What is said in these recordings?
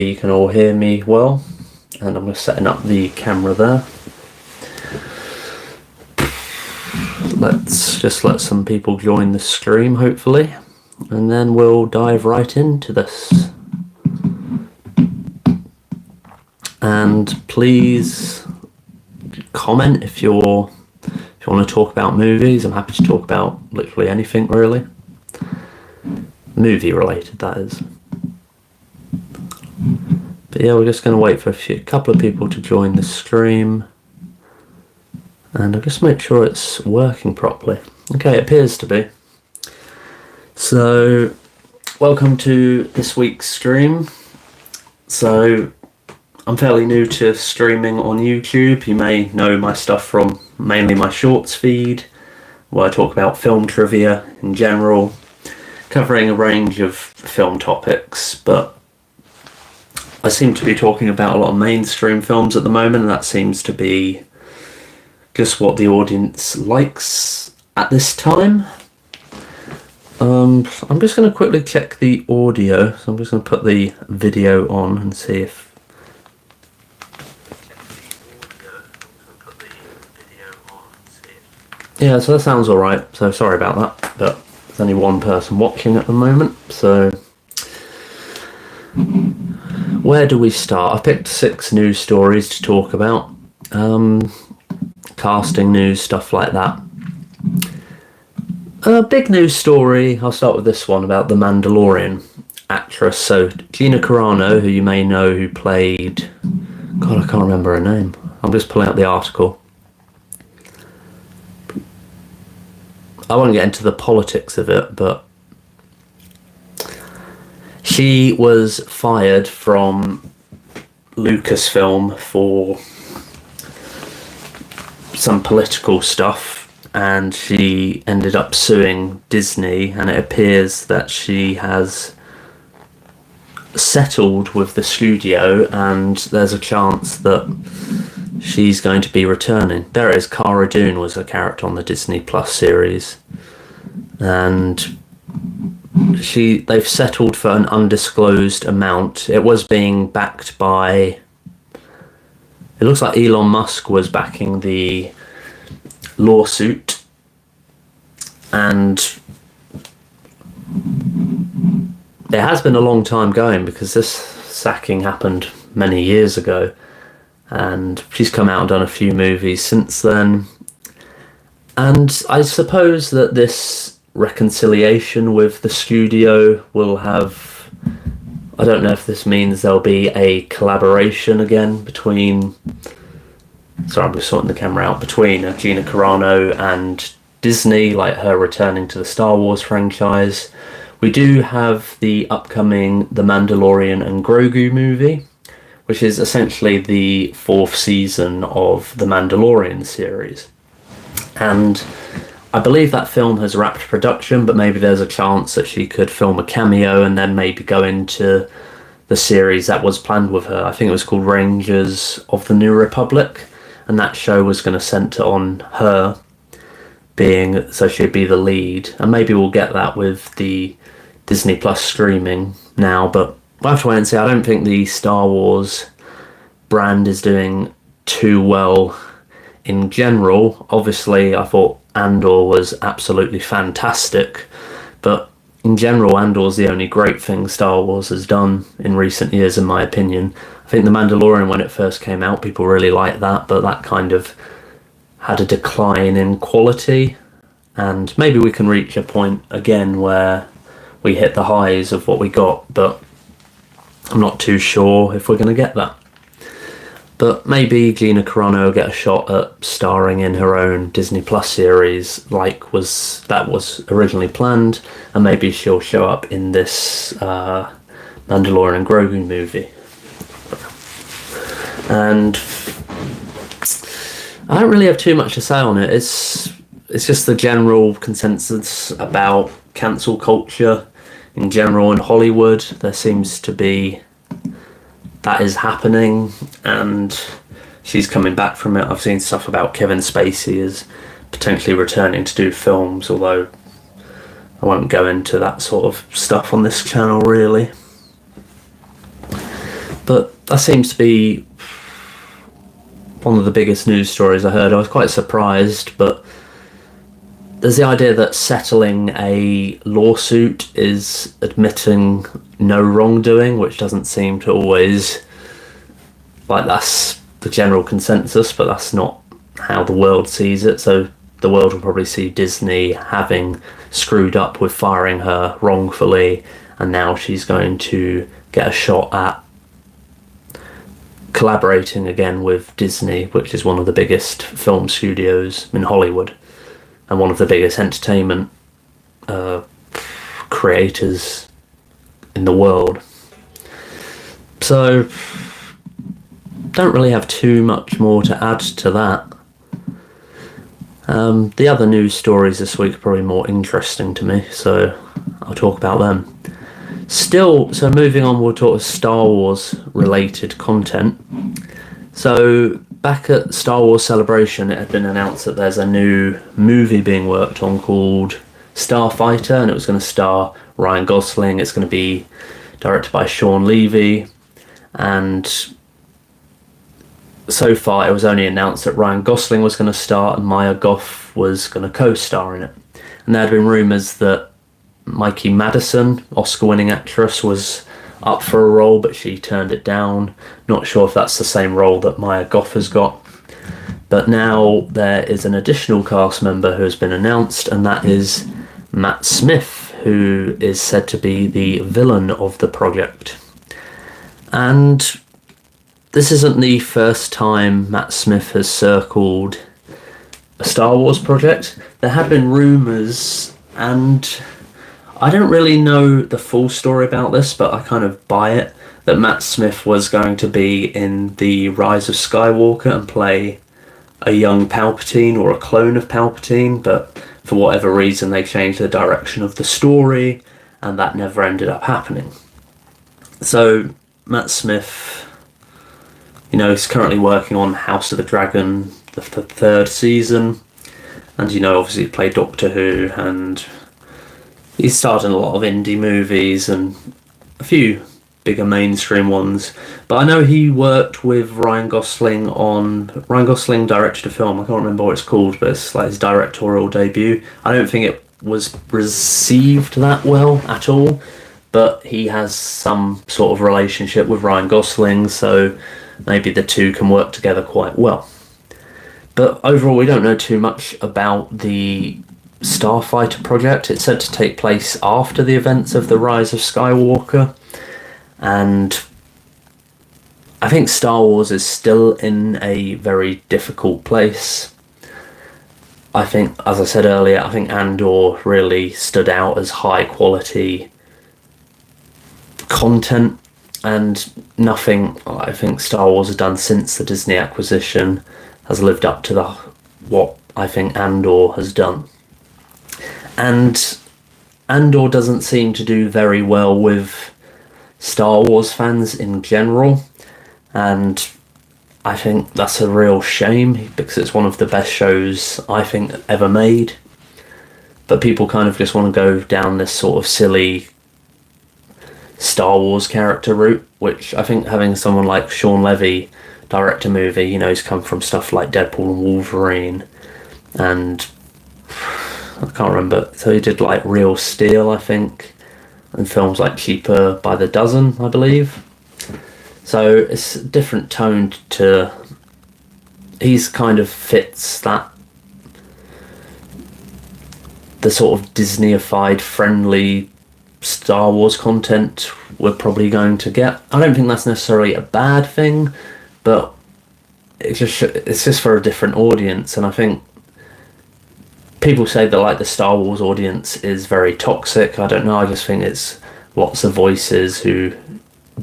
you can all hear me well, and I'm just setting up the camera there. Let's just let some people join the stream, hopefully, and then we'll dive right into this. And please comment if you want to talk about movies. I'm happy to talk about literally anything, really. Movie related, that is. But yeah, we're just going to wait for a couple of people to join the stream. And I'll just make sure it's working properly. Okay, it appears to be. So, welcome to this week's stream. So, I'm fairly new to streaming on YouTube. You may know my stuff from mainly my shorts feed, where I talk about film trivia in general, covering a range of film topics, but I seem to be talking about a lot of mainstream films at the moment, and that seems to be just what the audience likes at this time. I'm just going to quickly check the audio, so I'm just going to put the video on and see if... Yeah, so that sounds alright, so sorry about that, but there's only one person watching at the moment, so... Where do we start? I picked 6 news stories to talk about. Casting news, stuff like that. A big news story, I'll start with this one about the Mandalorian actress. So, Gina Carano, who you may know, who played... God, I can't remember her name. I'm just pulling up the article. I won't get into the politics of it, but she was fired from Lucasfilm for some political stuff, and she ended up suing Disney, and it appears that she has settled with the studio, and there's a chance that she's going to be returning. There it is, Cara Dune was a character on the Disney Plus series, and they've settled for an undisclosed amount. It was being backed by... It looks like Elon Musk was backing the lawsuit, and it has been a long time going because this sacking happened many years ago, and she's come out and done a few movies since then. And I suppose that this reconciliation with the studio will have... I don't know if this means there'll be a collaboration again between... Sorry, I'm just sorting the camera out. Between Gina Carano and Disney, like her returning to the Star Wars franchise. We do have the upcoming The Mandalorian and Grogu movie, which is essentially the 4th season of the Mandalorian series. And I believe that film has wrapped production, but maybe there's a chance that she could film a cameo and then maybe go into the series that was planned with her. I think it was called Rangers of the New Republic, and that show was going to centre on her being... So she'd be the lead, and maybe we'll get that with the Disney Plus streaming now, but we'll have to wait and see. I don't think the Star Wars brand is doing too well in general. Obviously, I thought Andor was absolutely fantastic, but in general, Andor's the only great thing Star Wars has done in recent years, in my opinion. I think The Mandalorian, when it first came out, people really liked that, but that kind of had a decline in quality, and maybe we can reach a point again where we hit the highs of what we got, but I'm not too sure if we're going to get that. But maybe Gina Carano will get a shot at starring in her own Disney Plus series, like was originally planned, and maybe she'll show up in this Mandalorian and Grogu movie. And I don't really have too much to say on it. It's just the general consensus about cancel culture in general in Hollywood. There seems to be... that is happening, and she's coming back from it. I've seen stuff about Kevin Spacey as potentially returning to do films, although I won't go into that sort of stuff on this channel really. But that seems to be one of the biggest news stories I heard. I was quite surprised, but there's the idea that settling a lawsuit is admitting no wrongdoing, which doesn't seem to always, like, that's the general consensus, but that's not how the world sees it. So the world will probably see Disney having screwed up with firing her wrongfully, and now she's going to get a shot at collaborating again with Disney, which is one of the biggest film studios in Hollywood and one of the biggest entertainment creators in the world. So don't really have too much more to add to that. The other news stories this week are probably more interesting to me, so I'll talk about them. Still, so moving on, we'll talk Star Wars related content. So back at Star Wars Celebration, it had been announced that there's a new movie being worked on called Starfighter, and it was going to star Ryan Gosling. It's going to be directed by Sean Levy, and so far it was only announced that Ryan Gosling was going to star and Maya Goth was going to co-star in it. And there had been rumours that Mikey Madison, Oscar-winning actress, was up for a role, but she turned it down. Not sure if that's the same role that Maya Goth has got. But now there is an additional cast member who has been announced, and that is Matt Smith, who is said to be the villain of the project. And this isn't the first time Matt Smith has circled a Star Wars project. There have been rumours, and I don't really know the full story about this, but I kind of buy it, that Matt Smith was going to be in The Rise of Skywalker and play a young Palpatine or a clone of Palpatine, but for whatever reason they changed the direction of the story and that never ended up happening. So Matt Smith, he's currently working on House of the Dragon, the third season, and obviously he played Doctor Who, and he's starred in a lot of indie movies and a few bigger mainstream ones. But I know he worked with Ryan Gosling directed a film, I can't remember what it's called, but it's like his directorial debut. I don't think it was received that well at all, but he has some sort of relationship with Ryan Gosling, so maybe the two can work together quite well. But overall, we don't know too much about the Starfighter project. It's said to take place after the events of The Rise of Skywalker, and I think Star Wars is still in a very difficult place. I think, as I said earlier, I think Andor really stood out as high quality content, and nothing I think Star Wars has done since the Disney acquisition has lived up to what I think Andor has done. And Andor doesn't seem to do very well with Star Wars fans in general, and I think that's a real shame because it's one of the best shows I think ever made. But people kind of just want to go down this sort of silly Star Wars character route, which I think having someone like Sean Levy direct a movie, he's come from stuff like Deadpool and Wolverine, and I can't remember, so he did like Real Steel, I think, and films like Cheaper by the Dozen, I believe. So it's a different tone to, he's kind of fits that, the sort of Disney-ified friendly Star Wars content we're probably going to get. I don't think that's necessarily a bad thing, but it's just for a different audience, and I think people say that like the Star Wars audience is very toxic. I don't know, I just think it's lots of voices who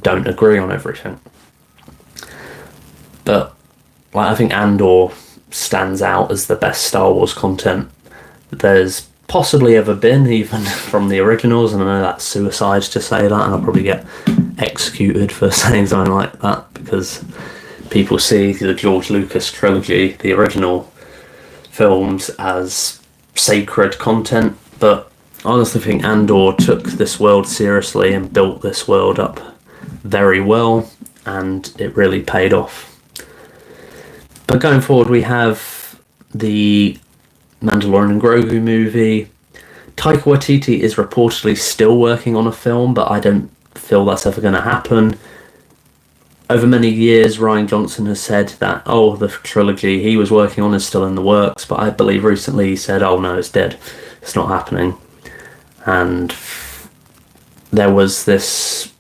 don't agree on everything. But like, I think Andor stands out as the best Star Wars content there's possibly ever been, even from the originals, and I know that's suicide to say that, and I'll probably get executed for saying something like that, because people see the George Lucas trilogy, the original films, as sacred content, but I honestly think Andor took this world seriously and built this world up very well, and it really paid off. But going forward, we have the Mandalorian and Grogu movie. Taika Waititi is reportedly still working on a film, but I don't feel that's ever going to happen. Over many years, Rian Johnson has said that, the trilogy he was working on is still in the works, but I believe recently he said, no, it's dead. It's not happening. And there was this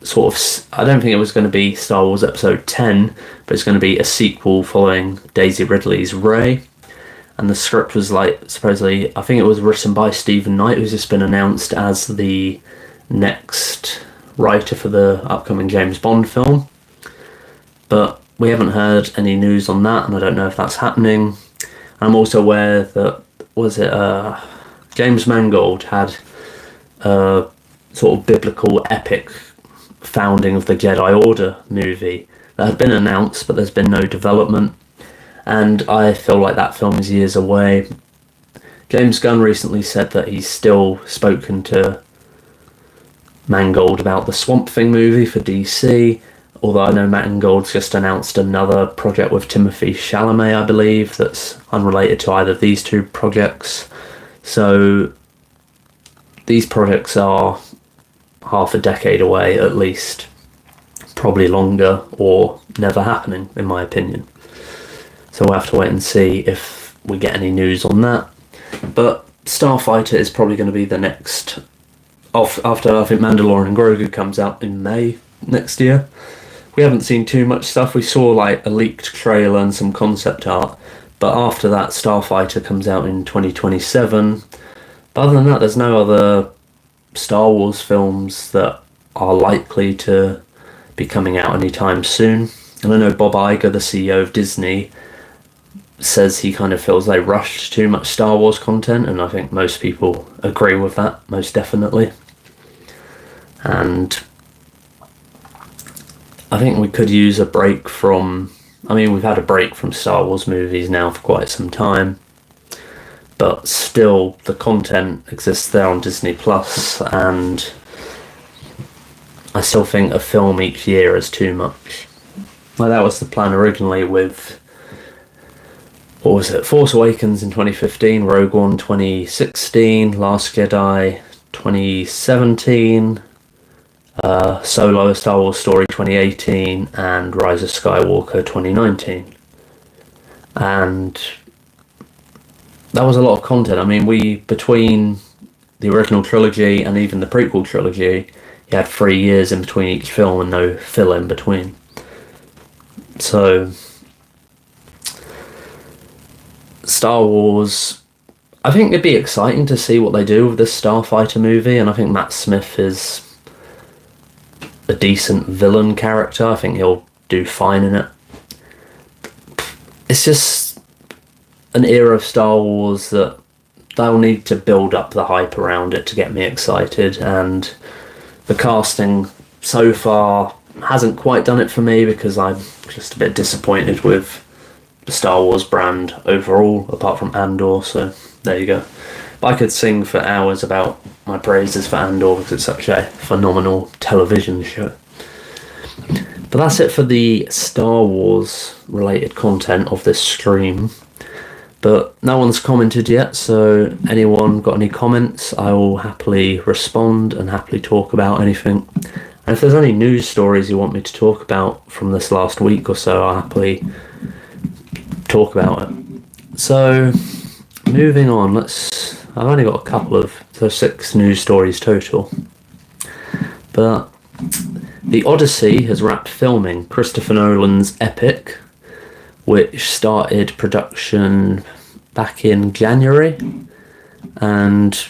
sort of, I don't think it was going to be Star Wars Episode 10, but it's going to be a sequel following Daisy Ridley's Rey. And the script was supposedly, I think it was written by Stephen Knight, who's just been announced as the next writer for the upcoming James Bond film. But we haven't heard any news on that, and I don't know if that's happening. I'm also aware that, James Mangold had a sort of biblical epic founding of the Jedi Order movie that had been announced, but there's been no development. And I feel like that film is years away. James Gunn recently said that he's still spoken to Mangold about the Swamp Thing movie for DC, although I know Mangold's just announced another project with Timothée Chalamet, I believe, that's unrelated to either of these two projects. So these projects are half a decade away at least, probably longer, or never happening, in my opinion. So we'll have to wait and see if we get any news on that. But Starfighter is probably going to be the next, after I think Mandalorian and Grogu comes out in May next year. We haven't seen too much stuff. We saw like a leaked trailer and some concept art, but after that Starfighter comes out in 2027. But other than that, there's no other Star Wars films that are likely to be coming out anytime soon. And I know Bob Iger, the CEO of Disney, says he kind of feels they rushed too much Star Wars content, and I think most people agree with that, most definitely. And I think we could use a break from, we've had a break from Star Wars movies now for quite some time, but still the content exists there on Disney Plus, and I still think a film each year is too much. Well, that was the plan originally with, Force Awakens in 2015, Rogue One 2016, Last Jedi 2017, Solo, A Star Wars Story 2018, and Rise of Skywalker 2019. And that was a lot of content. Between the original trilogy and even the prequel trilogy, you had 3 years in between each film and no fill in between. So Star Wars, I think it'd be exciting to see what they do with this Starfighter movie, and I think Matt Smith is a decent villain character. I think he'll do fine in it. It's just an era of Star Wars that they'll need to build up the hype around it to get me excited, and the casting so far hasn't quite done it for me, because I'm just a bit disappointed with the Star Wars brand overall, apart from Andor, so there you go. But I could sing for hours about my praises for Andor because it's such a phenomenal television show. But that's it for the Star Wars related content of this stream. But no one's commented yet, so anyone got any comments, I will happily respond and happily talk about anything. And if there's any news stories you want me to talk about from this last week or so, I'll happily talk about it. So moving on, I've only got a couple of, 6 news stories total. But the Odyssey has wrapped filming, Christopher Nolan's epic, which started production back in January, and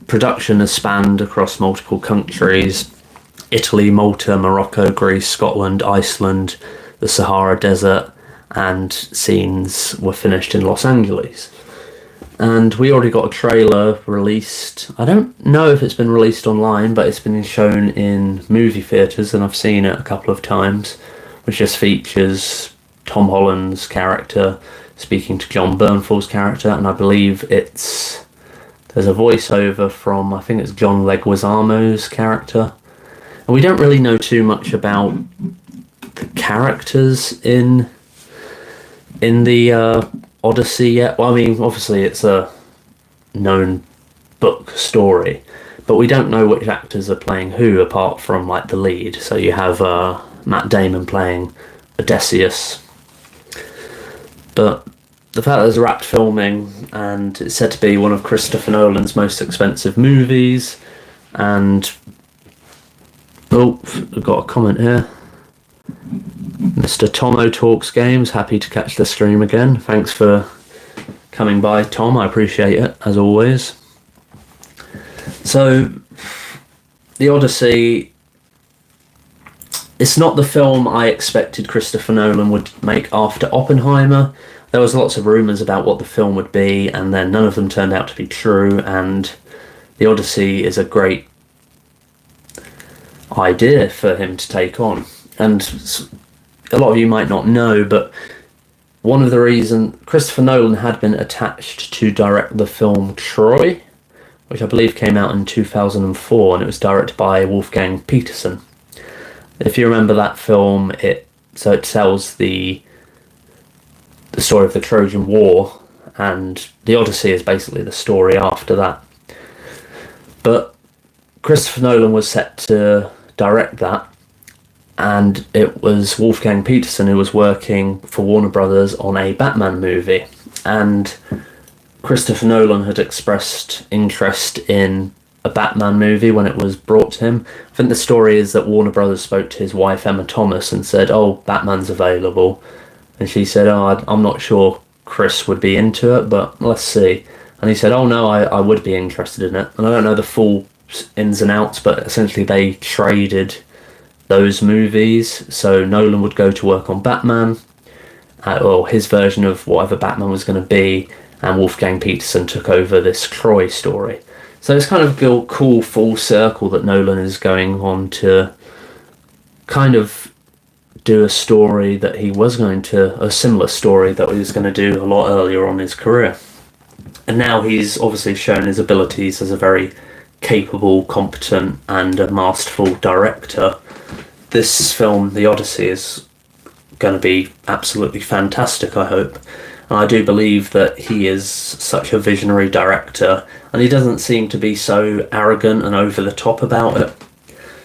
production has spanned across multiple countries: Italy, Malta, Morocco, Greece, Scotland, Iceland, the Sahara Desert, and scenes were finished in Los Angeles. And we already got a trailer released. I don't know if it's been released online, but it's been shown in movie theatres, and I've seen it a couple of times, which just features Tom Holland's character speaking to John Bernthald's character, and I believe there's a voiceover from, I think it's John Leguizamo's character. And we don't really know too much about characters in the Odyssey yet. Well, I mean, obviously it's a known book story, but we don't know which actors are playing who apart from like the lead. So you have Matt Damon playing Odysseus, but the fact that there's wrapped filming and it's said to be one of Christopher Nolan's most expensive movies, and I've got a comment here. Mr. Tomo Talks Games, happy to catch the stream again. Thanks for coming by, Tom. I appreciate it, as always. So, the Odyssey, it's not the film I expected Christopher Nolan would make after Oppenheimer. There was lots of rumours about what the film would be, and then none of them turned out to be true, and the Odyssey is a great idea for him to take on. And a lot of you might not know, but one of the reasons Christopher Nolan had been attached to direct the film Troy, which I believe came out in 2004, and it was directed by Wolfgang Petersen. If you remember that film, it tells the story of the Trojan War, and the Odyssey is basically the story after that. But Christopher Nolan was set to direct that, and it was Wolfgang Petersen who was working for Warner Brothers on a Batman movie, and Christopher Nolan had expressed interest in a Batman movie when it was brought to him. I think the story is that Warner Brothers spoke to his wife Emma Thomas and said, "Oh, Batman's available," and she said, "Oh, I'm not sure Chris would be into it, but let's see." And he said, "Oh no, I would be interested in it." And I don't know the full ins and outs, but essentially they traded those movies. So Nolan would go to work on Batman, or his version of whatever Batman was going to be, and Wolfgang Petersen took over this Troy story. So it's kind of a cool full circle that Nolan is going on to kind of do a story that he was going to, a similar story that he was going to do a lot earlier on in his career. And now he's obviously shown his abilities as a very capable, competent, and a masterful director. This film, The Odyssey, is going to be absolutely fantastic, I hope. And I do believe that he is such a visionary director, and he doesn't seem to be so arrogant and over the top about it.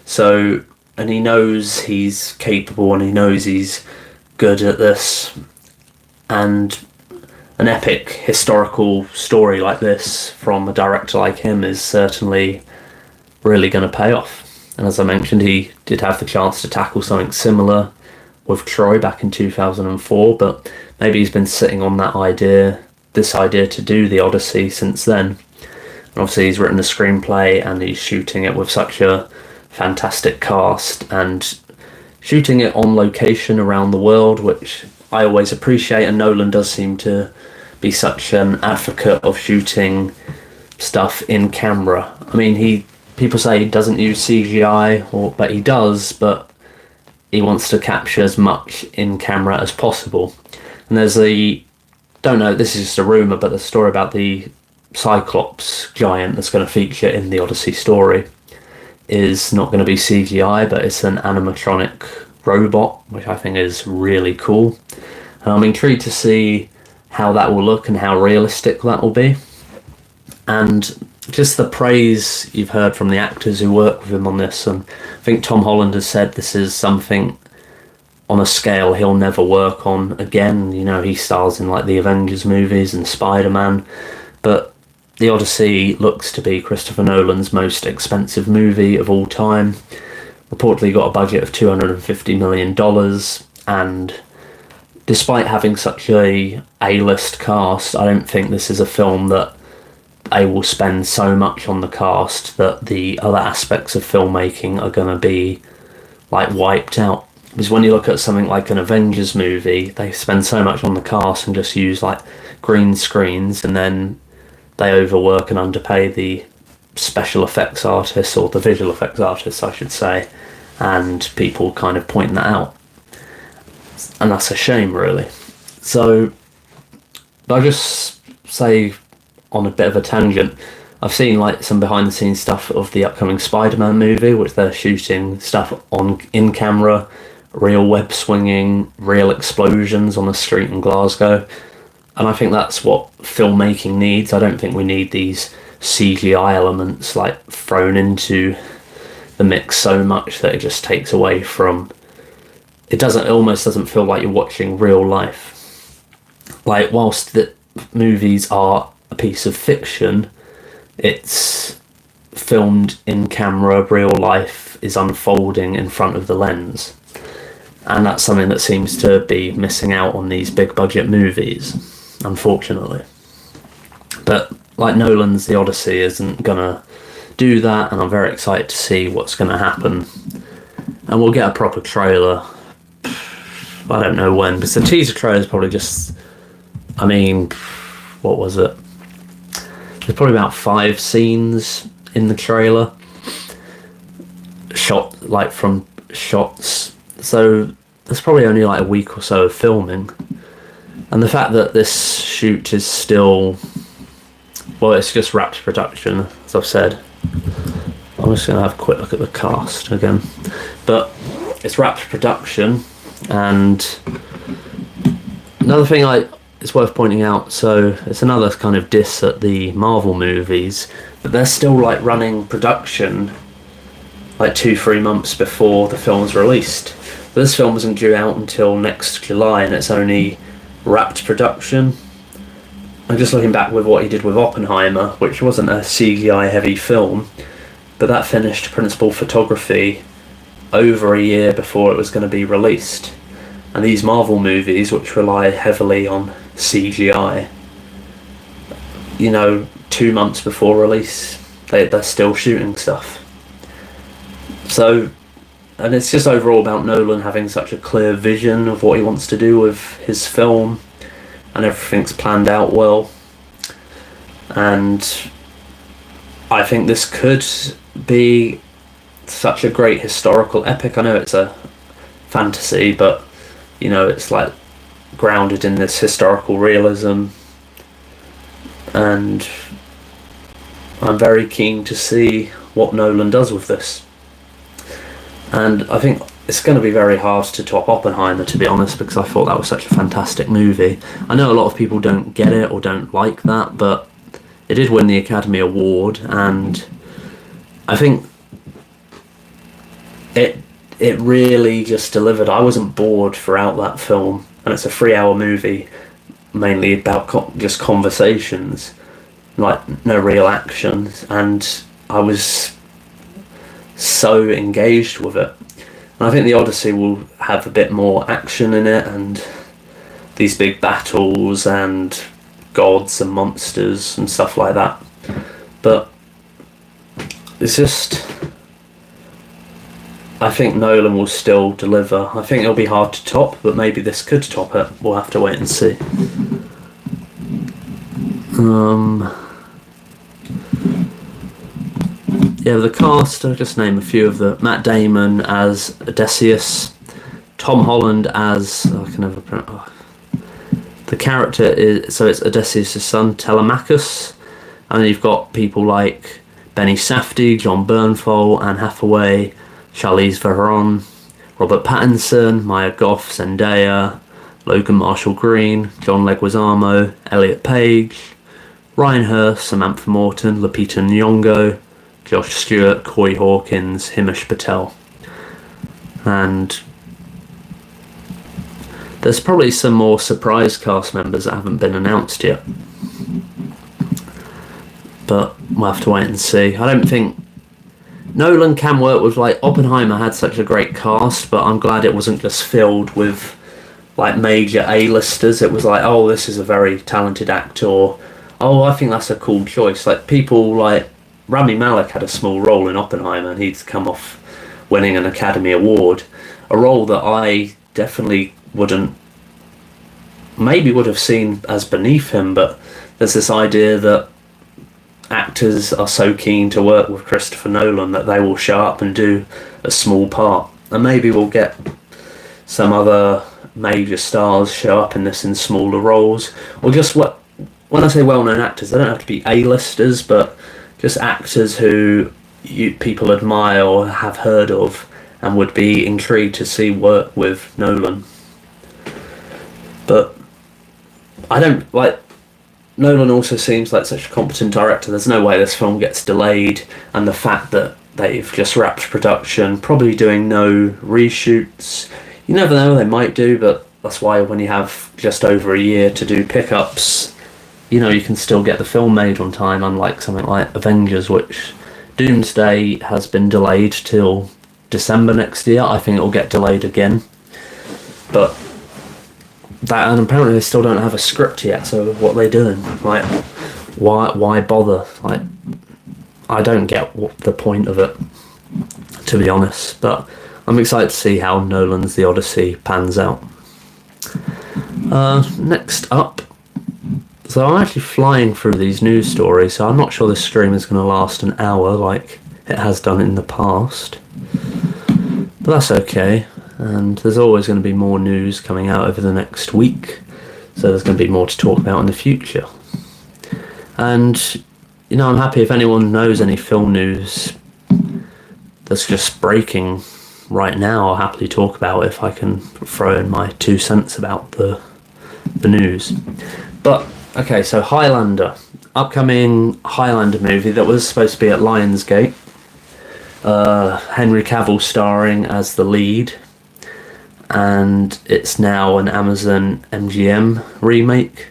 So, and he knows he's capable, and he knows he's good at this. And an epic historical story like this from a director like him is certainly really going to pay off. And as I mentioned, he did have the chance to tackle something similar with Troy back in 2004, but maybe he's been sitting on this idea to do the Odyssey since then. And obviously he's written a screenplay and he's shooting it with such a fantastic cast and shooting it on location around the world, which I always appreciate, and Nolan does seem to be such an advocate of shooting stuff in camera. I mean, people say he doesn't use CGI, but he does, but he wants to capture as much in camera as possible. And there's don't know, this is just a rumour, but the story about the Cyclops giant that's going to feature in the Odyssey story is not going to be CGI, but it's an animatronic robot, which I think is really cool. And I'm intrigued to see how that will look and how realistic that will be. And just the praise you've heard from the actors who work with him on this, and I think Tom Holland has said this is something on a scale he'll never work on again. You know, he stars in like the Avengers movies and Spider-Man, but The Odyssey looks to be Christopher Nolan's most expensive movie of all time. Reportedly got a budget of $250 million, and despite having such a A-list cast, I don't think this is a film that they will spend so much on the cast that the other aspects of filmmaking are going to be like wiped out. Because when you look at something like an Avengers movie, they spend so much on the cast and just use like green screens, and then they overwork and underpay the special effects artists, or the visual effects artists I should say, and people kind of point that out. And that's a shame, really. So I'll just say, on a bit of a tangent, I've seen like some behind the scenes stuff of the upcoming Spider-Man movie, which they're shooting stuff in camera real web swinging, real explosions on the street in Glasgow. And I think that's what filmmaking needs. I don't think we need these CGI elements like thrown into the mix so much that it just takes away from. It almost doesn't feel like you're watching real life. Like, whilst the movies are a piece of fiction, it's filmed in camera, real life is unfolding in front of the lens. And that's something that seems to be missing out on these big budget movies, unfortunately. But like Nolan's The Odyssey isn't gonna do that, and I'm very excited to see what's gonna happen. And we'll get a proper trailer. I don't know when, because the teaser trailer is probably just, I mean, what was it? There's probably about 5 scenes in the trailer, shot like from shots. So there's probably only like a week or so of filming, and the fact that this shoot is still, well, it's just wrapped production, as I've said. I'm just going to have a quick look at the cast again, but it's wrapped production. And another thing it's worth pointing out, so it's another kind of diss at the Marvel movies, but they're still like running production like 2-3 months before the film's released. But this film isn't due out until next July, and it's only wrapped production. I'm just looking back with what he did with Oppenheimer, which wasn't a CGI heavy film, but that finished principal photography over a year before it was going to be released. And these Marvel movies, which rely heavily on CGI, 2 months before release, they're still shooting stuff. So, and it's just overall about Nolan having such a clear vision of what he wants to do with his film, and everything's planned out well. And I think this could be such a great historical epic. I know it's a fantasy, but it's like grounded in this historical realism, and I'm very keen to see what Nolan does with this. And I think it's going to be very hard to top Oppenheimer, to be honest, because I thought that was such a fantastic movie. I know a lot of people don't get it or don't like that, but it did win the Academy Award, and I think it really just delivered. I wasn't bored throughout that film, and it's a 3-hour movie mainly about just conversations, like no real action, and I was so engaged with it. And I think the Odyssey will have a bit more action in it, and these big battles and gods and monsters and stuff like that. But it's just, I think Nolan will still deliver. I think it'll be hard to top, but maybe this could top it. We'll have to wait and see. Yeah, the cast, I'll just name a few of them. Matt Damon as Odysseus, Tom Holland as, the character is, so it's Odysseus' son, Telemachus, and then you've got people like Benny Safdie, John Bernthal, Anne Hathaway, Charlize Theron, Robert Pattinson, Maya Goth, Zendaya, Logan Marshall Green, John Leguizamo, Elliot Page, Ryan Hurst, Samantha Morton, Lupita Nyong'o, Josh Stewart, Corey Hawkins, Himesh Patel. And there's probably some more surprise cast members that haven't been announced yet, but we'll have to wait and see. I don't think Nolan can work with, like, Oppenheimer had such a great cast, but I'm glad it wasn't just filled with like major A-listers. It was like, oh, this is a very talented actor, oh, I think that's a cool choice. Like, people like Rami Malek had a small role in Oppenheimer, and he'd come off winning an Academy Award, a role that I definitely would have seen as beneath him. But there's this idea that actors are so keen to work with Christopher Nolan that they will show up and do a small part, and maybe we'll get some other major stars show up in this in smaller roles, or just when I say well-known actors, they don't have to be A-listers, but just actors who people admire or have heard of, and would be intrigued to see work with Nolan. But I don't like. Nolan also seems like such a competent director. There's no way this film gets delayed, and the fact that they've just wrapped production, probably doing no reshoots. You never know, they might do, but that's why when you have just over a year to do pickups, you know, you can still get the film made on time, unlike something like Avengers, which Doomsday has been delayed till December next year. I think it'll get delayed again. But that, and apparently they still don't have a script yet, so what are they doing? Like, why bother? Like, I don't get the point of it, to be honest, but I'm excited to see how Nolan's The Odyssey pans out. Next up, so I'm actually flying through these news stories, so I'm not sure this stream is going to last an hour like it has done in the past, but that's okay, and there's always going to be more news coming out over the next week, so there's going to be more to talk about in the future. And you know, I'm happy if anyone knows any film news that's just breaking right now. I'll happily talk about it if I can throw in my 2 cents about the news. But okay, so Highlander, upcoming Highlander movie that was supposed to be at Lionsgate. Henry Cavill starring as the lead, and it's now an Amazon MGM remake.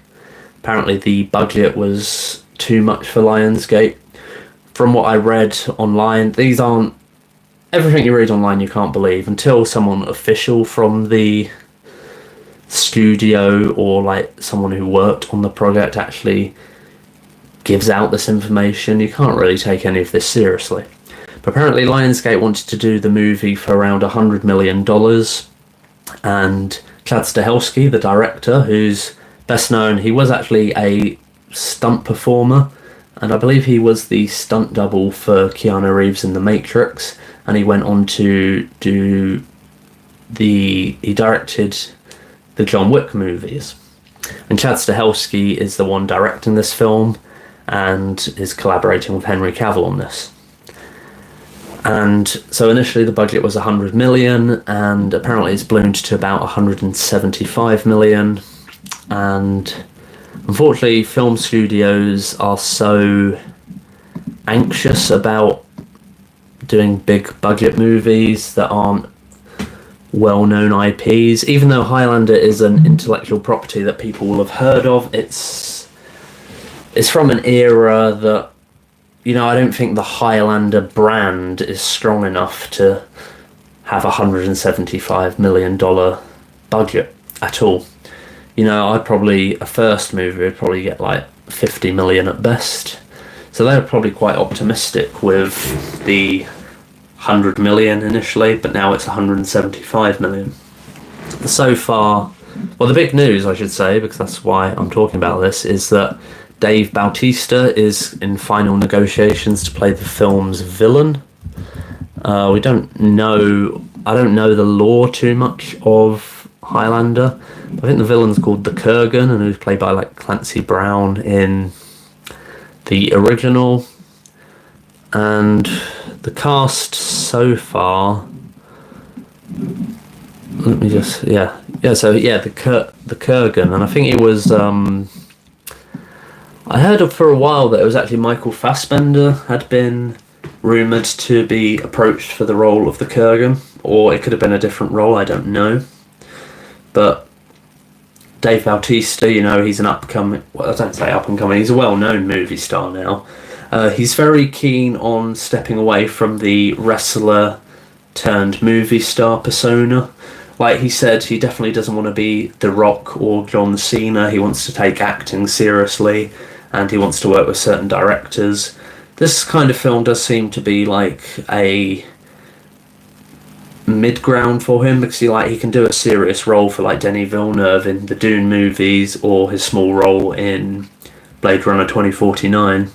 Apparently the budget was too much for Lionsgate. From what I read online, these aren't everything you read online you can't believe until someone official from the studio or like someone who worked on the project actually gives out this information. You can't really take any of this seriously. But apparently Lionsgate wanted to do the movie for around $100 million, and Chad Stahelski, the director, who's best known, he was actually a stunt performer, and I believe he was the stunt double for Keanu Reeves in The Matrix, and he went on to he directed the John Wick movies. And Chad Stahelski is the one directing this film and is collaborating with Henry Cavill on this. And so initially the budget was 100 million, and apparently it's ballooned to about 175 million, and unfortunately, film studios are so anxious about doing big budget movies that aren't well-known IPs. Even though Highlander is an intellectual property that people will have heard of, it's from an era that, you know, I don't think the Highlander brand is strong enough to have a $175 million budget at all. You know, a first movie would probably get like 50 million at best. So they're probably quite optimistic with the 100 million initially, but now it's 175 million. So far, well, the big news, I should say, because that's why I'm talking about this, is that Dave Bautista is in final negotiations to play the film's villain. I don't know the lore too much of Highlander. I think the villain's called the Kurgan, and who's played by like Clancy Brown in the original. And the cast so far, let me just the Kurgan, and I think it was I heard for a while that it was actually Michael Fassbender had been rumoured to be approached for the role of the Kurgan, or it could have been a different role, I don't know. But Dave Bautista, you know, he's an upcoming, well, I don't say up and coming, he's a well-known movie star now. He's very keen on stepping away from the wrestler turned movie star persona. Like he said, he definitely doesn't want to be The Rock or John Cena. He wants to take acting seriously, and he wants to work with certain directors. This kind of film does seem to be like a mid-ground for him, because he can do a serious role for like Denis Villeneuve in the Dune movies, or his small role in Blade Runner 2049.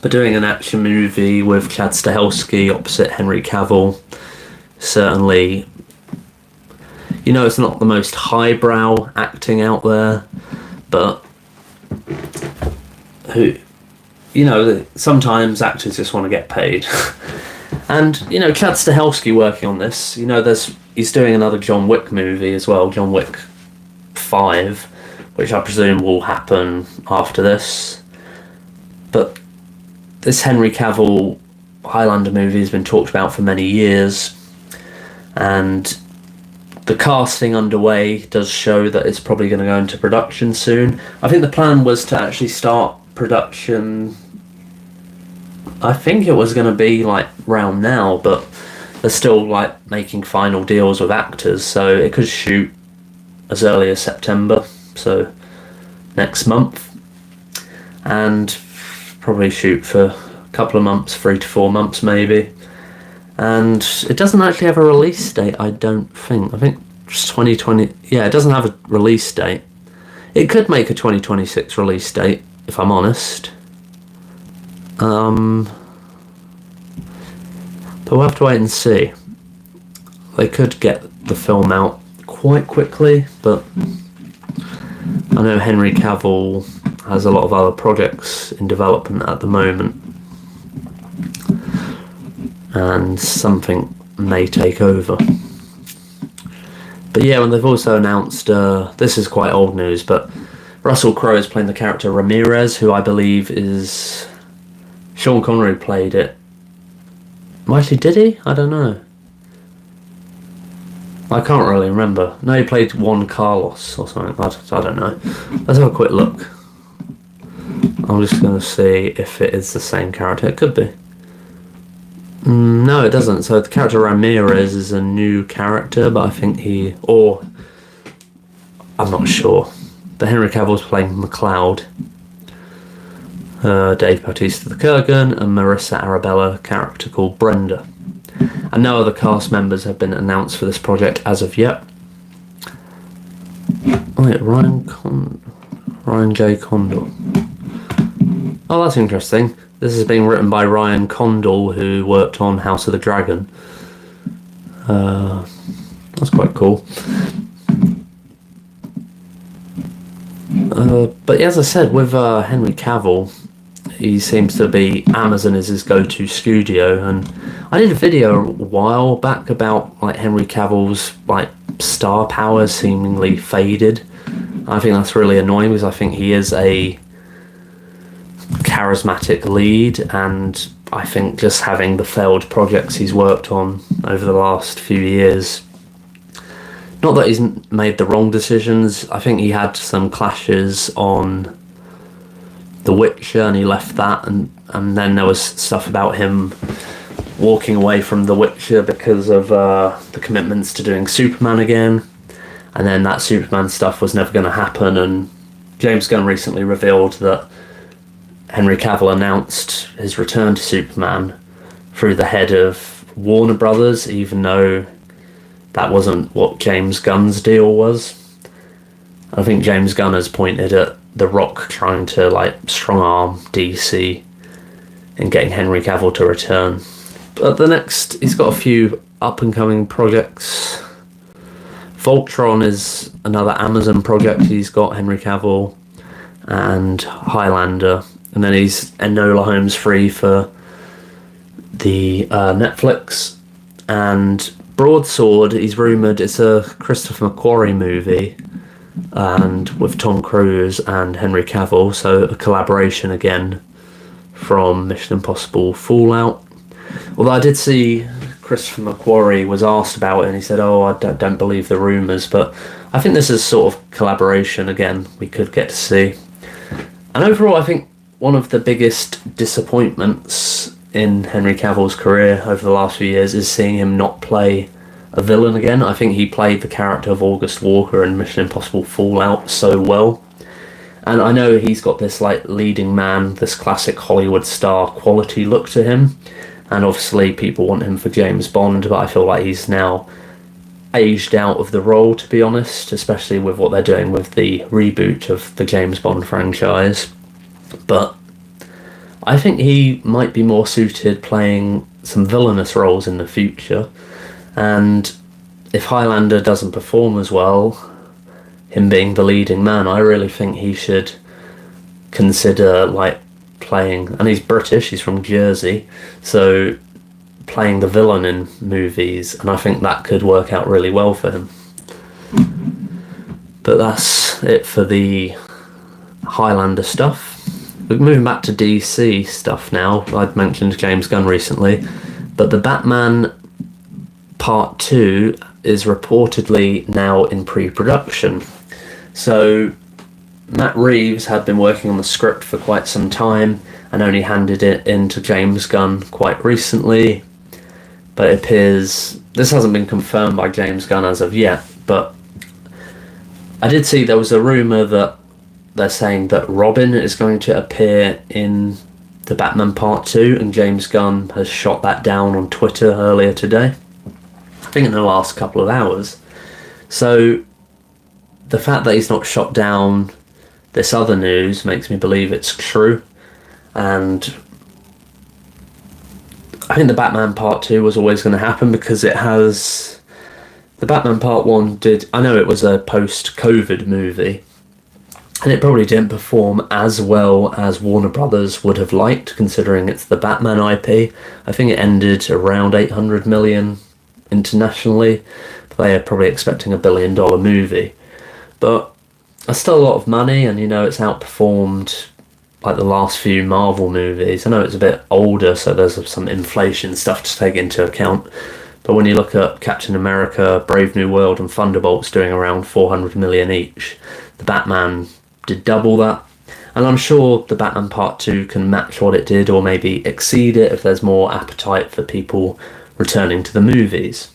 But doing an action movie with Chad Stahelski opposite Henry Cavill, certainly, you know, it's not the most highbrow acting out there, but sometimes actors just want to get paid. And Chad Stahelski working on this. He's doing another John Wick movie as well, John Wick 5, which I presume will happen after this. But this Henry Cavill Highlander movie has been talked about for many years, and the casting underway does show that it's probably going to go into production soon. I think the plan was to actually start production, I think it was going to be like round now, but they're still like making final deals with actors, so it could shoot as early as September, so next month, and probably shoot for a couple of months, 3 to 4 months maybe. And it doesn't actually have a release date, I don't think. I think it's 2020. Yeah, it doesn't have a release date. It could make a 2026 release date, if I'm honest. But we'll have to wait and see. They could get the film out quite quickly, but I know Henry Cavill has a lot of other projects in development at the moment, and something may take over. But yeah, and they've also announced, this is quite old news, but Russell Crowe is playing the character Ramirez, who I believe is... Sean Connery played it. Actually, did he? I don't know. I can't really remember. No, he played Juan Carlos or something. I don't know. Let's have a quick look. I'm just going to see if it is the same character. It could be. No, it doesn't. So the character Ramirez is a new character, but I think I'm not sure. But Henry Cavill's playing McLeod. Dave Bautista the Kurgan, and Marissa Arabella, a character called Brenda. And no other cast members have been announced for this project as of yet. Wait, Ryan J. Condal. Oh, that's interesting. This is being written by Ryan Condal, who worked on House of the Dragon. That's quite cool. But as I said, with Henry Cavill, he seems to be... Amazon is his go-to studio, and I did a video a while back about like Henry Cavill's like star power seemingly faded. I think that's really annoying, because I think he is a charismatic lead, and I think just having the failed projects he's worked on over the last few years, not that he's made the wrong decisions, I think he had some clashes on The Witcher and he left that, and then there was stuff about him walking away from The Witcher because of the commitments to doing Superman again, and then that Superman stuff was never going to happen, and James Gunn recently revealed that Henry Cavill announced his return to Superman through the head of Warner Brothers, even though that wasn't what James Gunn's deal was. I think James Gunn has pointed at The Rock trying to like strong-arm DC in getting Henry Cavill to return. But he's got a few up-and-coming projects. Voltron is another Amazon project he's got, Henry Cavill, and Highlander. And then he's Enola Holmes 3 for the Netflix. And Broadsword, he's rumoured it's a Christopher McQuarrie movie, and with Tom Cruise and Henry Cavill, so a collaboration again from Mission Impossible Fallout. Although I did see Christopher McQuarrie was asked about it, and he said, I don't believe the rumours, but I think this is sort of collaboration again we could get to see. And overall, I think one of the biggest disappointments in Henry Cavill's career over the last few years is seeing him not play a villain again. I think he played the character of August Walker in Mission Impossible Fallout so well. And I know he's got this like leading man, this classic Hollywood star quality look to him. And obviously people want him for James Bond, but I feel like he's now aged out of the role, to be honest, especially with what they're doing with the reboot of the James Bond franchise. But I think he might be more suited playing some villainous roles in the future. And if Highlander doesn't perform as well, him being the leading man, I really think he should consider like playing, and he's British, he's from Jersey, so playing the villain in movies, and I think that could work out really well for him. But that's it for the Highlander stuff. We're moving back to DC stuff now. I'd mentioned James Gunn recently, but the Batman Part 2 is reportedly now in pre-production. So Matt Reeves had been working on the script for quite some time and only handed it in to James Gunn quite recently. But it appears, this hasn't been confirmed by James Gunn as of yet, but I did see there was a rumour that they're saying that Robin is going to appear in the Batman Part 2, and James Gunn has shot that down on Twitter earlier today. I think in the last couple of hours. So the fact that he's not shot down this other news makes me believe it's true. And I think the Batman Part 2 was always going to happen because it has... The Batman Part 1 did... I know it was a post-COVID movie, and it probably didn't perform as well as Warner Brothers would have liked, considering it's the Batman IP. I think it ended around 800 million internationally. They are probably expecting $1 billion movie. But that's still a lot of money, and it's outperformed like the last few Marvel movies. I know it's a bit older, so there's some inflation stuff to take into account. But when you look at Captain America, Brave New World, and Thunderbolts doing around 400 million each, the Batman did double that. And I'm sure the Batman Part 2 can match what it did, or maybe exceed it if there's more appetite for people returning to the movies.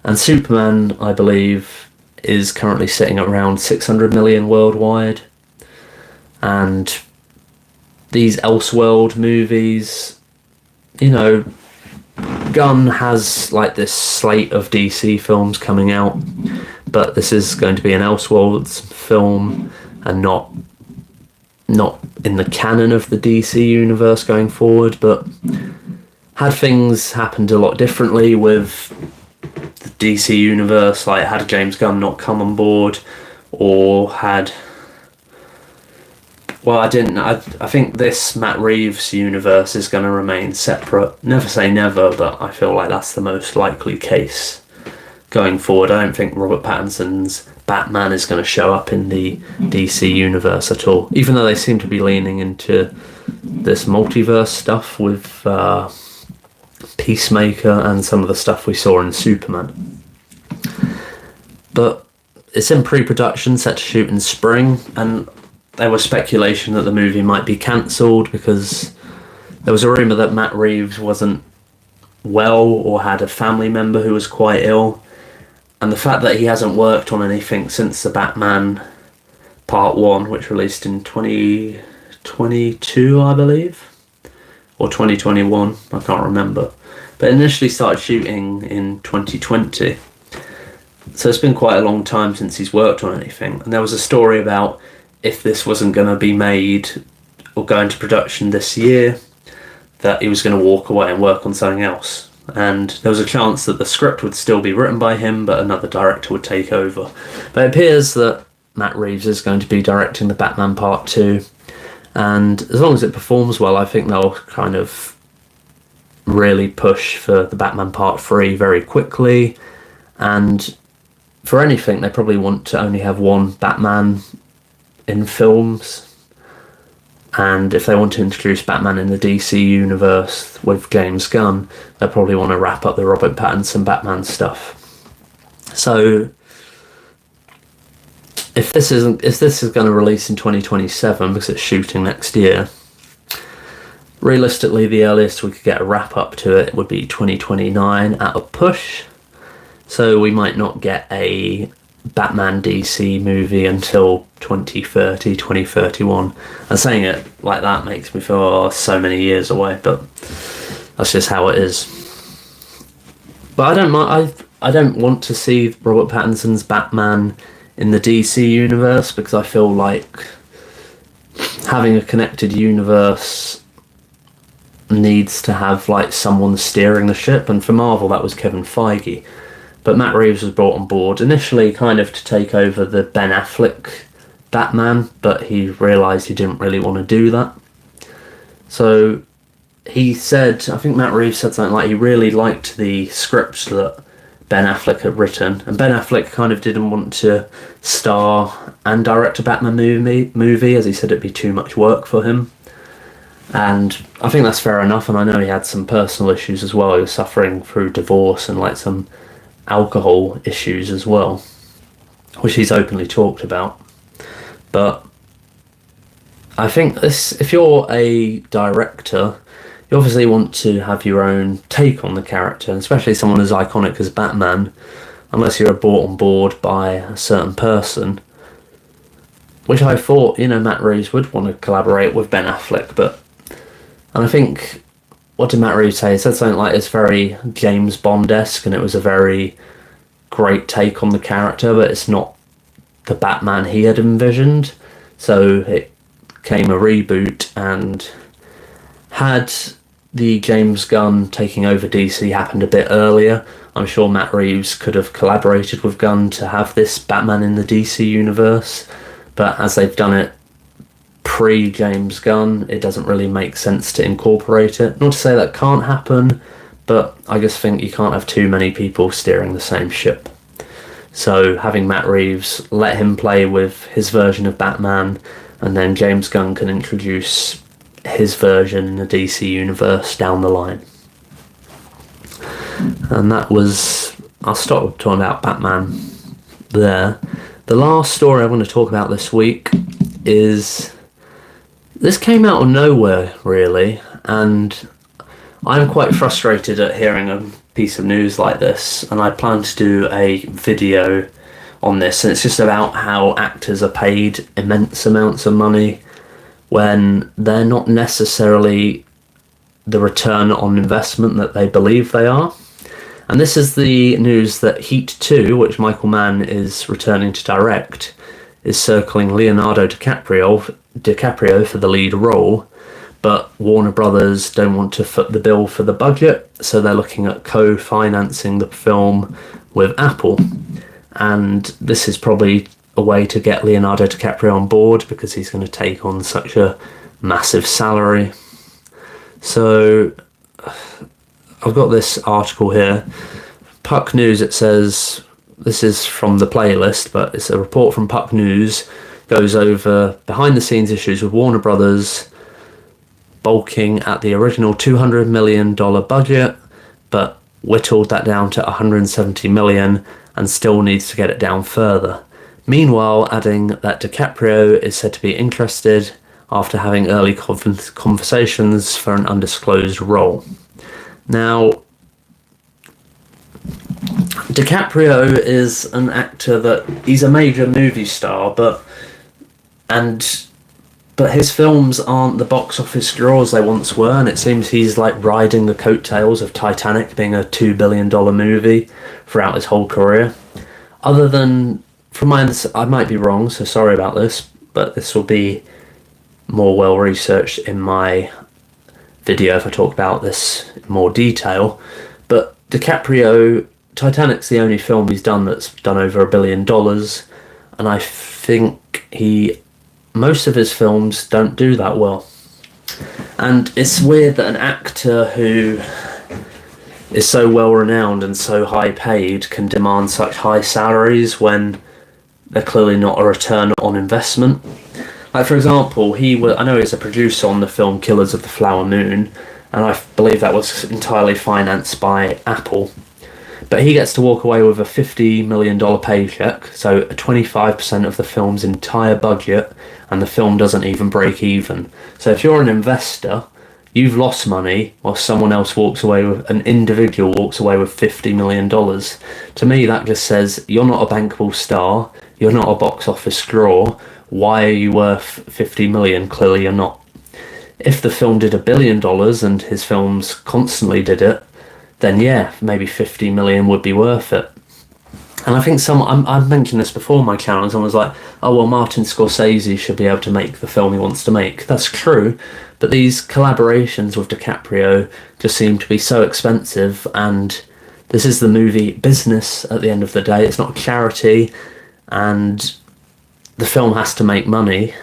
And Superman, I believe, is currently sitting at around 600 million worldwide. And these Elseworld movies, Gunn has like this slate of DC films coming out, but this is going to be an Elseworlds film and not in the canon of the DC universe going forward. But had things happened a lot differently with the DC universe, like had James Gunn not come on board, or had... Well, I think this Matt Reeves universe is going to remain separate. Never say never, but I feel like that's the most likely case going forward. I don't think Robert Pattinson's Batman is going to show up in the DC universe at all, even though they seem to be leaning into this multiverse stuff with Peacemaker and some of the stuff we saw in Superman. But it's in pre-production, set to shoot in spring, and there was speculation that the movie might be cancelled because there was a rumour that Matt Reeves wasn't well or had a family member who was quite ill. And the fact that he hasn't worked on anything since the Batman Part 1, which released in 2022, I believe, or 2021, I can't remember, but initially started shooting in 2020. So it's been quite a long time since he's worked on anything. And there was a story about if this wasn't going to be made or go into production this year, that he was going to walk away and work on something else. And there was a chance that the script would still be written by him, but another director would take over. But it appears that Matt Reeves is going to be directing the Batman Part 2. And as long as it performs well, I think they'll kind of really push for the Batman Part 3 very quickly. And for anything, they probably want to only have one Batman in films. And if they want to introduce Batman in the DC universe with James Gunn, they'll probably want to wrap up the Robert Pattinson Batman stuff. So if this is going to release in 2027 because it's shooting next year, realistically the earliest we could get a wrap up to it would be 2029 at a push. So we might not get a Batman DC movie until 2030, 2031. And saying it like that makes me feel so many years away, but that's just how it is. But I don't mind. I don't want to see Robert Pattinson's Batman in the DC universe because I feel like having a connected universe needs to have like someone steering the ship, and for Marvel that was Kevin Feige. But Matt Reeves was brought on board initially kind of to take over the Ben Affleck Batman, but he realised he didn't really want to do that. So he said, I think Matt Reeves said something like he really liked the script that Ben Affleck had written, and Ben Affleck kind of didn't want to star and direct a Batman movie, as he said it'd be too much work for him. And I think that's fair enough, and I know he had some personal issues as well. He was suffering through divorce and like some alcohol issues as well, which he's openly talked about. But I think this, if you're a director, you obviously want to have your own take on the character, especially someone as iconic as Batman, unless you're brought on board by a certain person. Which I thought, Matt Reeves would want to collaborate with Ben Affleck, and I think, what did Matt Reeves say? He said something like it's very James Bond-esque, and it was a very great take on the character, but it's not the Batman he had envisioned. So it came a reboot, and had the James Gunn taking over DC happened a bit earlier, I'm sure Matt Reeves could have collaborated with Gunn to have this Batman in the DC universe. But as they've done it pre-James Gunn, it doesn't really make sense to incorporate it. Not to say that can't happen, but I just think you can't have too many people steering the same ship. So having Matt Reeves, let him play with his version of Batman, and then James Gunn can introduce his version in the DC universe down the line. And that was... I'll stop talking about Batman there. The last story I want to talk about this week is... This came out of nowhere, really, and I'm quite frustrated at hearing a piece of news like this, and I plan to do a video on this, and it's just about how actors are paid immense amounts of money when they're not necessarily the return on investment that they believe they are. And this is the news that Heat 2, which Michael Mann is returning to direct, is circling Leonardo DiCaprio for the lead role, but Warner Brothers don't want to foot the bill for the budget, so they're looking at co-financing the film with Apple. And this is probably a way to get Leonardo DiCaprio on board, because he's going to take on such a massive salary. So I've got this article here. Puck News, it says, this is from the playlist, but it's a report from Puck News, goes over behind the scenes issues with Warner Brothers bulking at the original $200 million budget, but whittled that down to $170 million and still needs to get it down further. Meanwhile, adding that DiCaprio is said to be interested after having early conversations for an undisclosed role. Now, DiCaprio is an actor that he's a major movie star, but his films aren't the box office draws they once were, and it seems he's like riding the coattails of Titanic being a $2 billion movie throughout his whole career. Other than, from my understanding, I might be wrong, so sorry about this, but this will be more well researched in my video if I talk about this in more detail. But DiCaprio, Titanic's the only film he's done that's done over $1 billion, and I think most of his films don't do that well. And it's weird that an actor who is so well renowned and so high paid can demand such high salaries when they're clearly not a return on investment. Like, for example, I know he's a producer on the film Killers of the Flower Moon, and I believe that was entirely financed by Apple. But he gets to walk away with a $50 million paycheck, so 25% of the film's entire budget, and the film doesn't even break even. So if you're an investor, you've lost money, while someone else an individual walks away with $50 million. To me, that just says, you're not a bankable star, you're not a box office draw, why are you worth $50 million? Clearly you're not. If the film did $1 billion, and his films constantly did it, then yeah, maybe $50 million would be worth it. And I think I've mentioned this before on my channel, and someone was like, oh well, Martin Scorsese should be able to make the film he wants to make. That's true, but these collaborations with DiCaprio just seem to be so expensive, and this is the movie business at the end of the day. It's not a charity, and the film has to make money.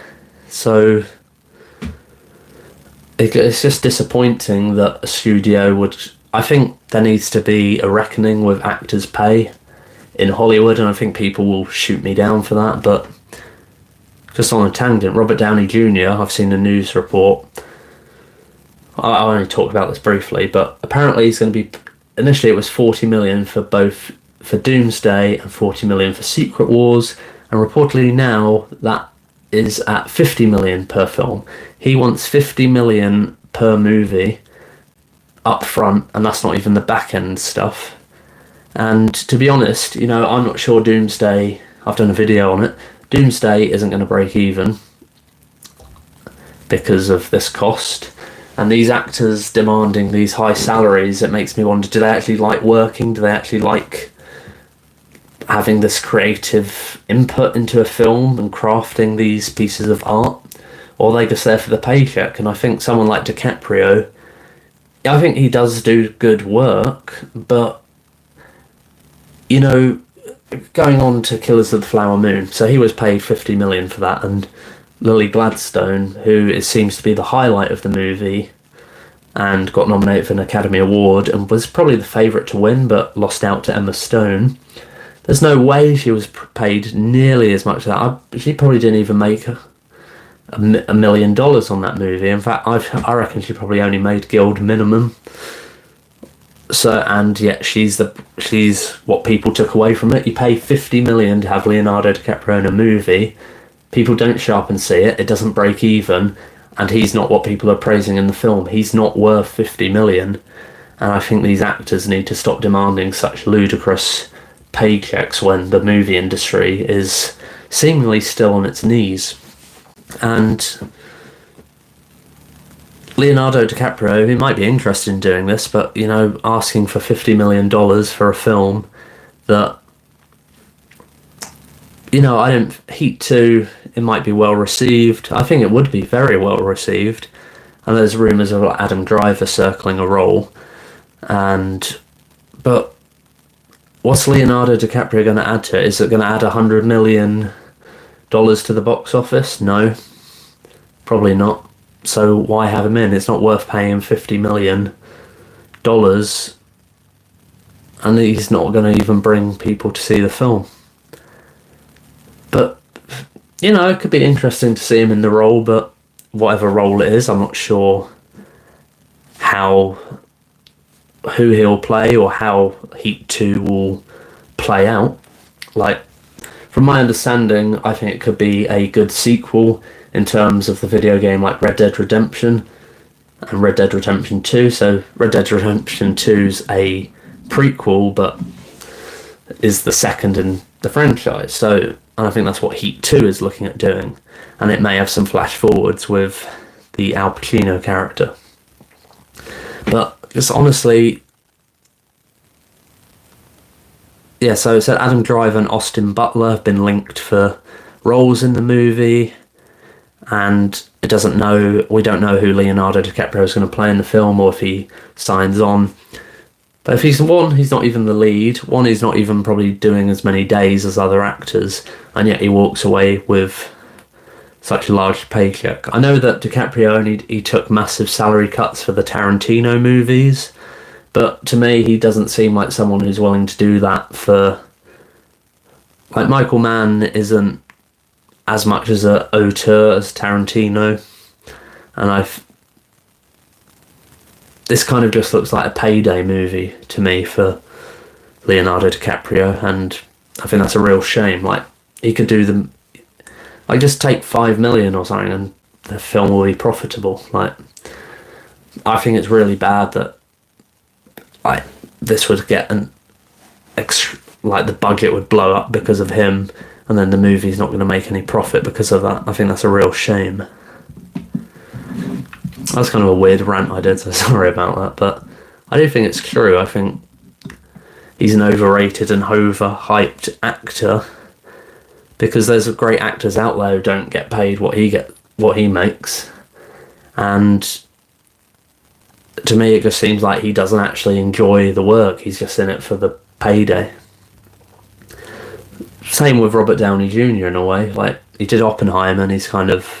So it's just disappointing that a studio would. I think there needs to be a reckoning with actors' pay in Hollywood, and I think people will shoot me down for that. But just on a tangent, Robert Downey Jr., I've seen a news report. I only talked about this briefly, but apparently he's going to be. Initially, it was 40 million for both for Doomsday and 40 million for Secret Wars, and reportedly now that is at 50 million per film. He wants 50 million per movie up front, and that's not even the back end stuff. And to be honest, I'm not sure Doomsday. I've done a video on it. Doomsday isn't going to break even because of this cost. And these actors demanding these high salaries, it makes me wonder, do they actually like working? Do they actually like having this creative input into a film and crafting these pieces of art? Or are they just there for the paycheck? And I think someone like DiCaprio, I think he does do good work, but, going on to Killers of the Flower Moon, so he was paid 50 million for that, and Lily Gladstone, who seems to be the highlight of the movie and got nominated for an Academy Award and was probably the favourite to win but lost out to Emma Stone. There's no way she was paid nearly as much as that. She probably didn't even make $1 million on that movie. In fact, I reckon she probably only made guild minimum. So, and yet she's what people took away from it. You pay 50 million to have Leonardo DiCaprio in a movie. People don't show up and see it. It doesn't break even, and he's not what people are praising in the film. He's not worth 50 million, and I think these actors need to stop demanding such ludicrous paychecks when the movie industry is seemingly still on its knees. And Leonardo DiCaprio, he might be interested in doing this, but asking for $50 million for a film that I don't. Heat 2, it might be well received. I think it would be very well received. And there's rumours of Adam Driver circling a role. But what's Leonardo DiCaprio going to add to it? Is it going to add $100 million to the box office? No, probably not. So why have him in? It's not worth paying $50 million, and he's not going to even bring people to see the film. But, it could be interesting to see him in the role, but whatever role it is, I'm not sure who he'll play or how Heat 2 will play out. From my understanding, I think it could be a good sequel in terms of the video game, like Red Dead Redemption and Red Dead Redemption 2. So Red Dead Redemption 2's a prequel, but is the second in the franchise. So I think that's what Heat 2 is looking at doing. And it may have some flash forwards with the Al Pacino character. But just honestly, yeah, so it said Adam Driver and Austin Butler have been linked for roles in the movie. And we don't know who Leonardo DiCaprio is going to play in the film or if he signs on. But if he's not even the lead. He's not even probably doing as many days as other actors, and yet he walks away with such a large paycheck. I know that DiCaprio he took massive salary cuts for the Tarantino movies, but to me he doesn't seem like someone who's willing to do that for. Like Michael Mann isn't as much as an auteur as Tarantino, and this kind of just looks like a payday movie to me for Leonardo DiCaprio, and I think that's a real shame. He could do them, just take 5 million or something, and the film will be profitable. I think it's really bad that this would get the budget would blow up because of him, and then the movie's not going to make any profit because of that. I think that's a real shame. That's kind of a weird rant I did, so sorry about that, but I do think it's true. I think he's an overrated and overhyped actor, because there's great actors out there who don't get paid what he makes, and to me it just seems like he doesn't actually enjoy the work. He's just in it for the payday. Same with Robert Downey Jr. in a way. He did Oppenheimer, and he's kind of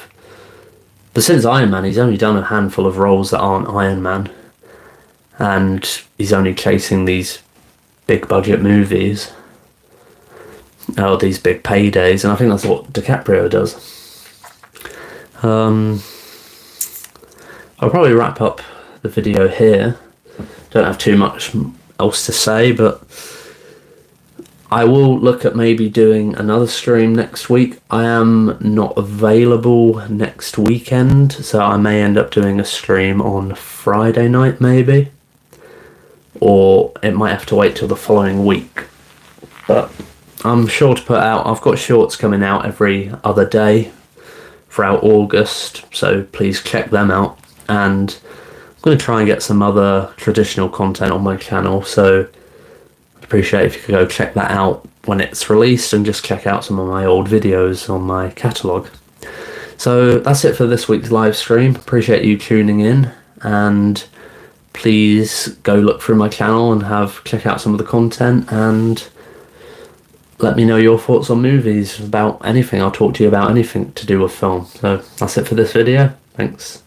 But since Iron Man, he's only done a handful of roles that aren't Iron Man, and he's only chasing these big budget movies, or these big paydays, and I think that's what DiCaprio does. I'll probably wrap up the video here. Don't have too much else to say, but I will look at maybe doing another stream next week. I am not available next weekend, so I may end up doing a stream on Friday night maybe, or it might have to wait till the following week. But I'm sure to put out, I've got shorts coming out every other day throughout August, so please check them out. And I'm going to try and get some other traditional content on my channel, so I'd appreciate if you could go check that out when it's released and just check out some of my old videos on my catalogue. So that's it for this week's live stream. Appreciate you tuning in, and please go look through my channel and check out some of the content, and let me know your thoughts on movies, about anything. I'll talk to you about anything to do with film. So that's it for this video. Thanks.